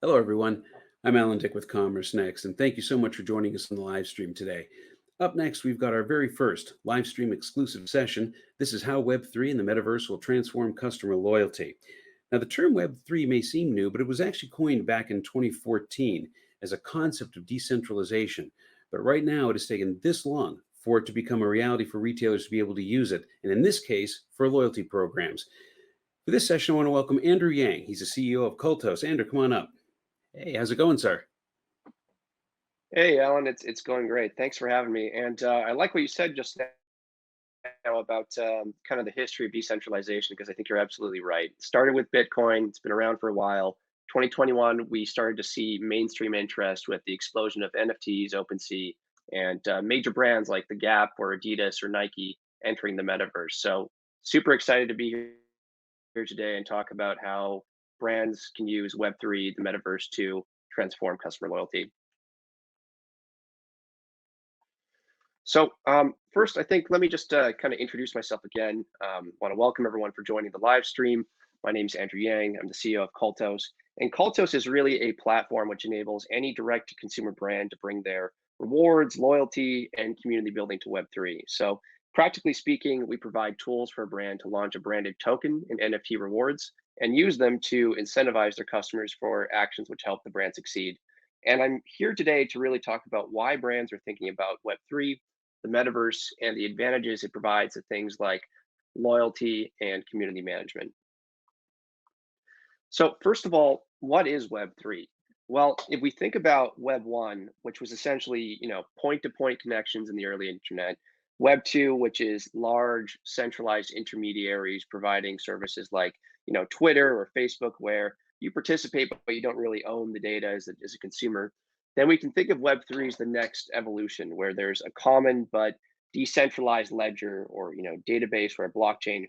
Hello, everyone. I'm Alan Dick with Commerce Next, and thank you so much for joining us on the live stream today. Up next, we've got our very first live stream exclusive session. This is how Web3 and the Metaverse will transform customer loyalty. Now, the term Web3 may seem new, but it was actually coined back in 2014 as a concept of decentralization. But right now, it has taken this long for it to become a reality for retailers to be able to use it, and in this case, for loyalty programs. For this session, I want to welcome Andrew Yang. He's the CEO of Cultos. Andrew, come on up. Hey, how's it going, sir? Hey, Alan, it's going great. Thanks for having me. And I like what you said just now about kind of the history of decentralization, because I think you're absolutely right. Started with Bitcoin, it's been around for a while. 2021, we started to see mainstream interest with the explosion of NFTs, OpenSea, and major brands like the Gap or Adidas or Nike entering the metaverse. So super excited to be here today and talk about how brands can use Web3, the metaverse, to transform customer loyalty. So first, I think let me just kind of introduce myself again. Want to welcome everyone for joining the live stream. My name is Andrew Yang. I'm the CEO of Cultos, and Cultos is really a platform which enables any direct-to-consumer brand to bring their rewards, loyalty, and community building to Web3. So practically speaking, we provide tools for a brand to launch a branded token and NFT rewards and use them to incentivize their customers for actions which help the brand succeed. And I'm here today to really talk about why brands are thinking about Web3, the metaverse, and the advantages it provides to things like loyalty and community management. So, first of all, what is Web3? Well, if we think about Web 1, which was essentially, point-to-point connections in the early internet, Web 2, which is large centralized intermediaries providing services like, Twitter or Facebook, where you participate, but you don't really own the data as a consumer. Then we can think of Web 3 as the next evolution, where there's a common but decentralized ledger or, database or a blockchain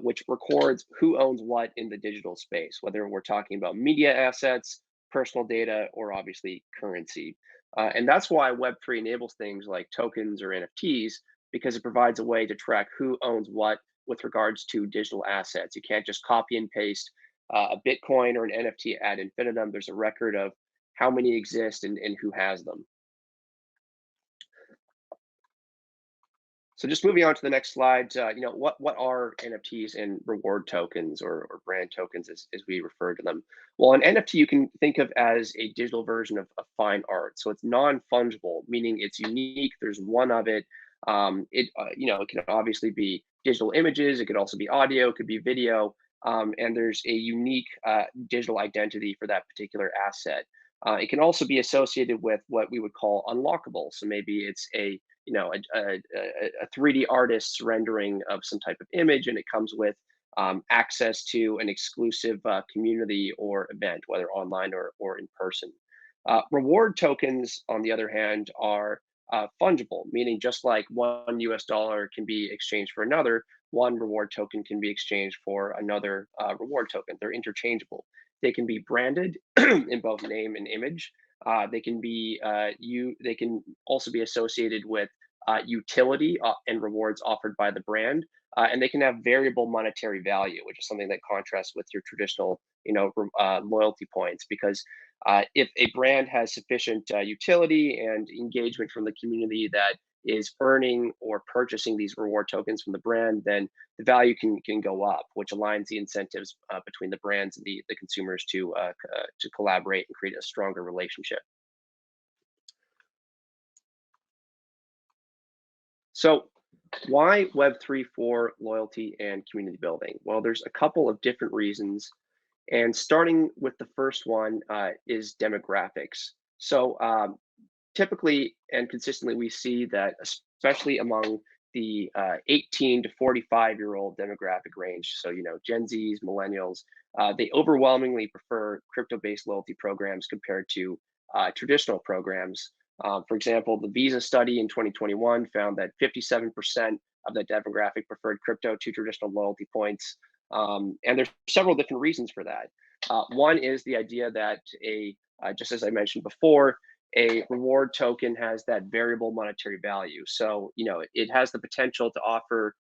which records who owns what in the digital space, whether we're talking about media assets, personal data, or obviously currency. And that's why Web3 enables things like tokens or NFTs, because it provides a way to track who owns what with regards to digital assets. You can't just copy and paste a Bitcoin or an NFT ad infinitum. There's a record of how many exist and who has them. So just moving on to the next slide, what are NFTs and reward tokens or brand tokens as we refer to them? Well, an NFT you can think of as a digital version of fine art. So it's non-fungible, meaning it's unique. There's one of it. It can obviously be digital images. It could also be audio. It could be video. And there's a unique digital identity for that particular asset. It can also be associated with what we would call unlockable. So maybe it's a 3D artist's rendering of some type of image, and it comes with access to an exclusive community or event, whether online or in person. Reward tokens, on the other hand, are fungible, meaning just like one US dollar can be exchanged for another, one reward token can be exchanged for another reward token. They're interchangeable. They can be branded in both name and image. They can also be associated with utility and rewards offered by the brand, and they can have variable monetary value, which is something that contrasts with your traditional, loyalty points. Because if a brand has sufficient utility and engagement from the community that is earning or purchasing these reward tokens from the brand, then the value can go up, which aligns the incentives between the brands and the consumers to collaborate and create a stronger relationship. So, why Web3 for loyalty and community building? Well, there's a couple of different reasons. And starting with the first one is demographics. So, typically and consistently, we see that, especially among the 18 to 45-year-old demographic range, so, Gen Zs, millennials, they overwhelmingly prefer crypto based loyalty programs compared to traditional programs. For example, the Visa study in 2021 found that 57% of the demographic preferred crypto to traditional loyalty points. And there's several different reasons for that. One is the idea that just as I mentioned before, a reward token has that variable monetary value. So, it has the potential to offer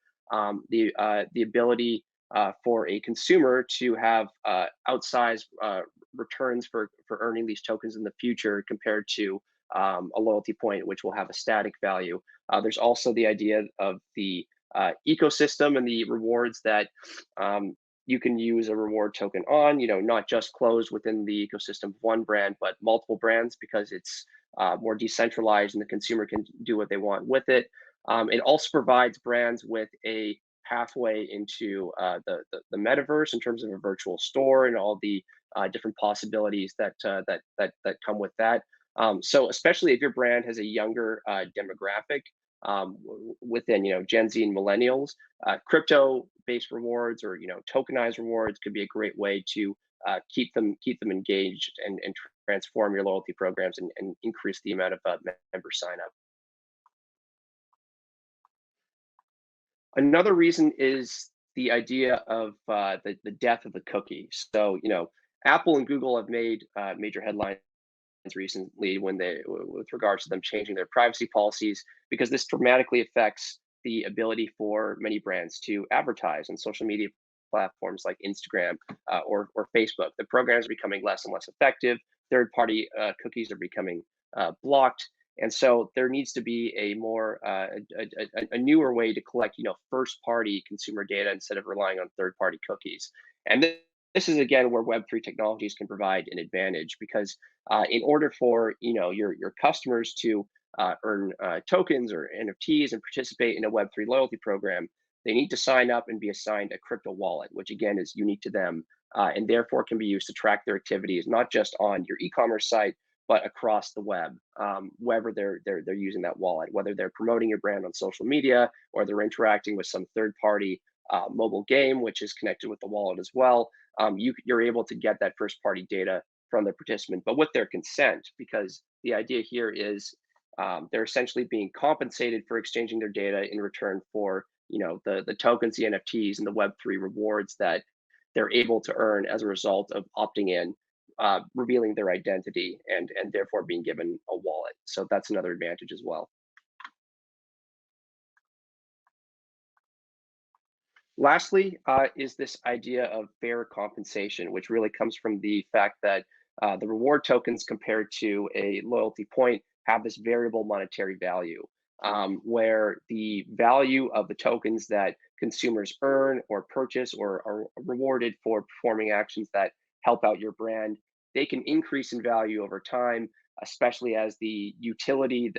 the ability for a consumer to have outsized returns for earning these tokens in the future compared to a loyalty point, which will have a static value. There's also the idea of the ecosystem and the rewards that you can use a reward token on, not just closed within the ecosystem of one brand, but multiple brands, because it's more decentralized and the consumer can do what they want with it. It also provides brands with a pathway into the metaverse in terms of a virtual store and all the different possibilities that come with that. So especially if your brand has a younger demographic, within Gen Z and millennials, crypto-based rewards or tokenized rewards could be a great way to keep them engaged and transform your loyalty programs and increase the amount of member sign up. Another reason is the idea of the death of the cookie. So Apple and Google have made major headlines recently with regards to them changing their privacy policies, because this dramatically affects the ability for many brands to advertise on social media platforms like Instagram or Facebook. The programs are becoming less and less effective. Third-party cookies are becoming blocked, and so there needs to be a more a newer way to collect first-party consumer data instead of relying on third-party cookies. And this is again where Web3 technologies can provide an advantage, because in order for your customers to earn tokens or NFTs and participate in a Web3 loyalty program, they need to sign up and be assigned a crypto wallet, which again is unique to them, and therefore can be used to track their activities not just on your e-commerce site but across the web, wherever they're using that wallet, whether they're promoting your brand on social media or they're interacting with some third-party mobile game which is connected with the wallet as well. You're able to get that first-party data from the participant, but with their consent, because the idea here is they're essentially being compensated for exchanging their data in return for the tokens, the NFTs, and the Web3 rewards that they're able to earn as a result of opting in, revealing their identity, and therefore being given a wallet. So that's another advantage as well. Lastly, is this idea of fair compensation, which really comes from the fact that the reward tokens compared to a loyalty point have this variable monetary value, where the value of the tokens that consumers earn or purchase or are rewarded for performing actions that help out your brand, they can increase in value over time, especially as the utility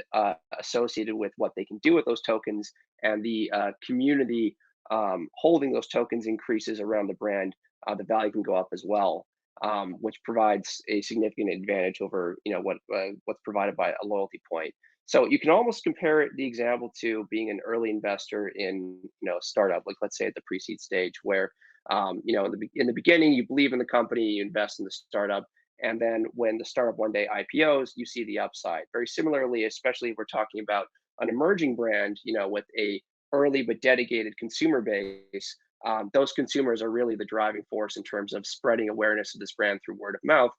associated with what they can do with those tokens and the community holding those tokens increases around the brand. The value can go up as well, which provides a significant advantage over what's provided by a loyalty point. So you can almost compare the example to being an early investor in a startup, like let's say at the pre-seed stage, where in the beginning you believe in the company, you invest in the startup, and then when the startup one day IPOs, you see the upside. Very similarly, especially if we're talking about an emerging brand, with a early but dedicated consumer base, those consumers are really the driving force in terms of spreading awareness of this brand through word of mouth.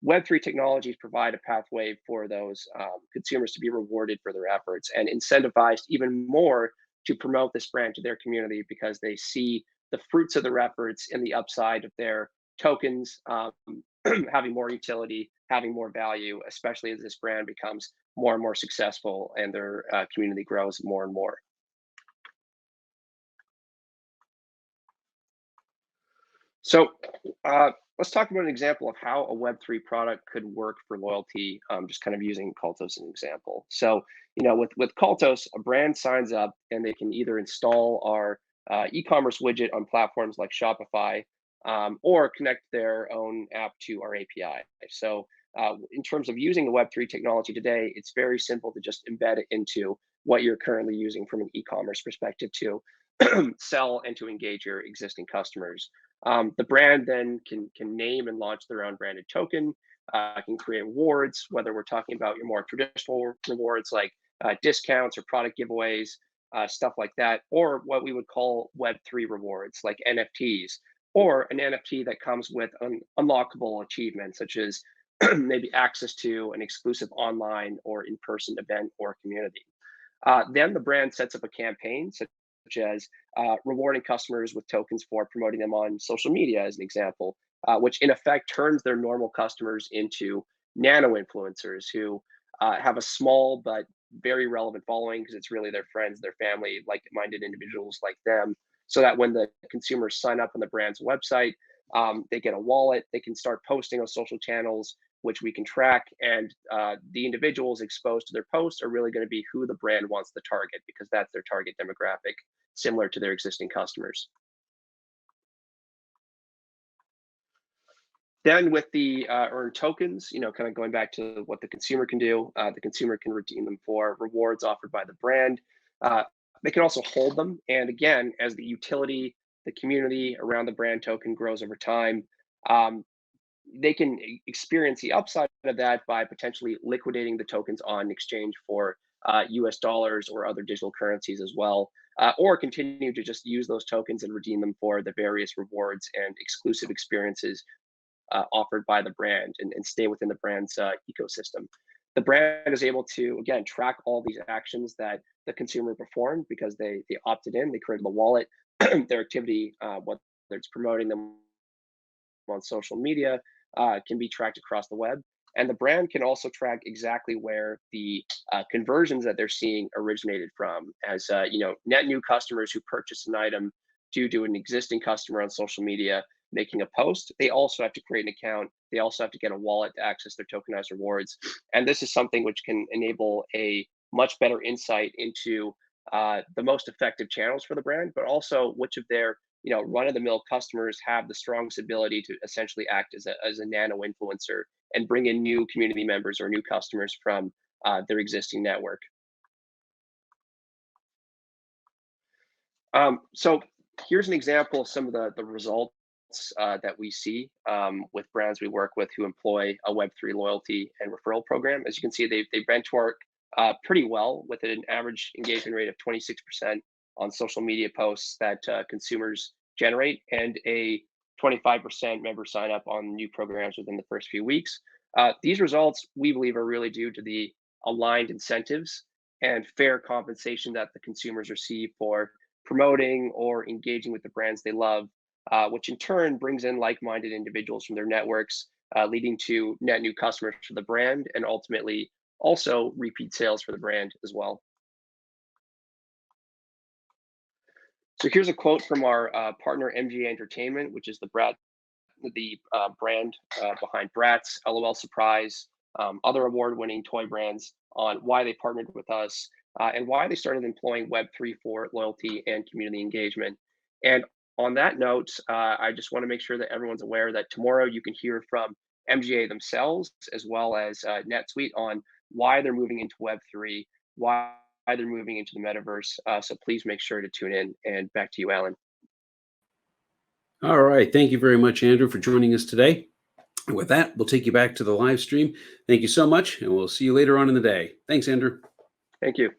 Web3 technologies provide a pathway for those consumers to be rewarded for their efforts and incentivized even more to promote this brand to their community, because they see the fruits of their efforts in the upside of their tokens having more utility, having more value, especially as this brand becomes more and more successful and their community grows more and more. So let's talk about an example of how a Web3 product could work for loyalty, just kind of using Cultos as an example. So, with Cultos, a brand signs up and they can either install our e-commerce widget on platforms like Shopify, or connect their own app to our API. So in terms of using the Web3 technology today, it's very simple to just embed it into what you're currently using from an e-commerce perspective to sell and to engage your existing customers. The brand then can name and launch their own branded token, can create rewards, whether we're talking about your more traditional rewards like discounts or product giveaways, stuff like that, or what we would call Web3 rewards like NFTs, or an NFT that comes with an unlockable achievement, such as maybe access to an exclusive online or in-person event or community. Then the brand sets up a campaign, such as rewarding customers with tokens for promoting them on social media, as an example, which in effect turns their normal customers into nano-influencers who have a small but very relevant following because it's really their friends, their family, like-minded individuals like them. So that when the consumers sign up on the brand's website, they get a wallet, they can start posting on social channels, which we can track. And the individuals exposed to their posts are really going to be who the brand wants to target because that's their target demographic, similar to their existing customers. Then with the earned tokens, kind of going back to what the consumer can do, the consumer can redeem them for rewards offered by the brand. Uh, they can also hold them. And again, as the utility, the community around the brand token grows over time, um, they can experience the upside of that by potentially liquidating the tokens on exchange for US dollars or other digital currencies as well, or continue to just use those tokens and redeem them for the various rewards and exclusive experiences offered by the brand and stay within the brand's ecosystem. The brand is able to, again, track all these actions that the consumer performed because they opted in, they created the wallet, their activity, whether it's promoting them on social media, can be tracked across the web. And the brand can also track exactly where the conversions that they're seeing originated from, as net new customers who purchase an item due to an existing customer on social media making a post. They also have to create an account. They also have to get a wallet to access their tokenized rewards. And this is something which can enable a much better insight into the most effective channels for the brand, but also which of their run-of-the-mill customers have the strongest ability to essentially act as a nano influencer and bring in new community members or new customers from their existing network. So here's an example of some of the results that we see with brands we work with who employ a Web3 loyalty and referral program. As you can see, they benchmark pretty well with an average engagement rate of 26% on social media posts that consumers generate and a 25% member sign up on new programs within the first few weeks. These results, we believe, are really due to the aligned incentives and fair compensation that the consumers receive for promoting or engaging with the brands they love, which in turn brings in like-minded individuals from their networks, leading to net new customers for the brand and ultimately also repeat sales for the brand as well. So here's a quote from our partner MGA Entertainment, which is the brand behind Bratz, LOL Surprise, other award-winning toy brands, on why they partnered with us and why they started employing Web3 for loyalty and community engagement. And on that note, I just want to make sure that everyone's aware that tomorrow you can hear from MGA themselves as well as NetSuite on why they're moving into Web3, why they're moving into the metaverse. So please make sure to tune in. And back to you, Alan. All right. Thank you very much, Andrew, for joining us today. And with that, we'll take you back to the live stream. Thank you so much, and we'll see you later on in the day. Thanks, Andrew. Thank you.